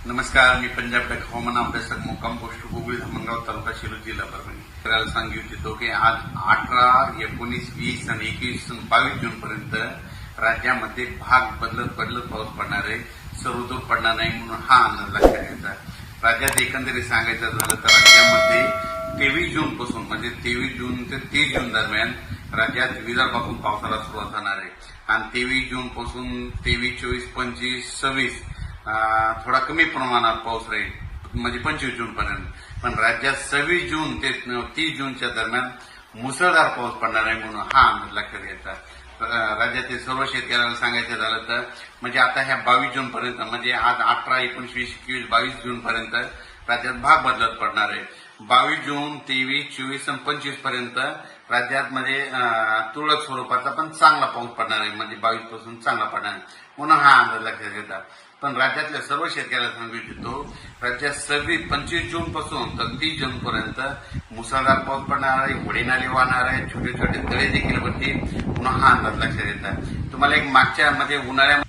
नमस्कार, मी पंजाब टॅक हवामान अभ्यासक मुक्काम पोस्ट गोगुळ धामणगाव तालुका शिरूर जिल्हा परभणी. करायला सांगू इच्छितो की आज 18, 19, 20 आणि 21 आणि 22 जून पर्यंत राज्यामध्ये भाग बदलत पाऊस पडणार आहे. सर्वदूर पडणार नाही म्हणून हा अंदाज लक्षात घ्यायचा. राज्यात एकंदरीत सांगायचं झालं तर राज्यामध्ये 23 जून पासून म्हणजे 23 जून ते 30 जून दरम्यान राज्यात विदर्भातून पावसाला सुरुवात होणार आहे आणि 23 जून पासून 23, 24, 25, 26 थोडा कमी प्रमाणात पाऊस राहील म्हणजे 25 जून पर्यंत. पण राज्यात 26 जून ते 30 जूनच्या दरम्यान मुसळधार पाऊस पडणार आहे म्हणून हा अंदाज लक्षात घ्यायचा. राज्यातील सर्व शेतकऱ्यांना सांगायचं झालं तर म्हणजे आता ह्या 22 जून पर्यंत म्हणजे आज 18, 19, 20, 21, 22 जून पर्यंत राज्यात भाग बदलत पडणार आहे. 22 जून, 23, 24 आणि 25 पर्यंत राज्यात म्हणजे तुरळक स्वरूपाचा पण चांगला पाऊस पडणार आहे म्हणजे 22 पासून चांगला पडणार आहे म्हणून हा अंदाज लक्षात घेतात. पण राज्यातल्या सर्व शेतकऱ्याला सांगू इच्छितो राज्यात 25 जून पासून तर 30 जून पर्यंत मुसळधार पाऊस पडणार आहे, होडी नाले वाहणार आहे, छोटे छोटे तळे देखील भरतील म्हणून हा अंदाज लक्षात येतात. तुम्हाला एक मागच्या मध्ये उन्हाळ्यामध्ये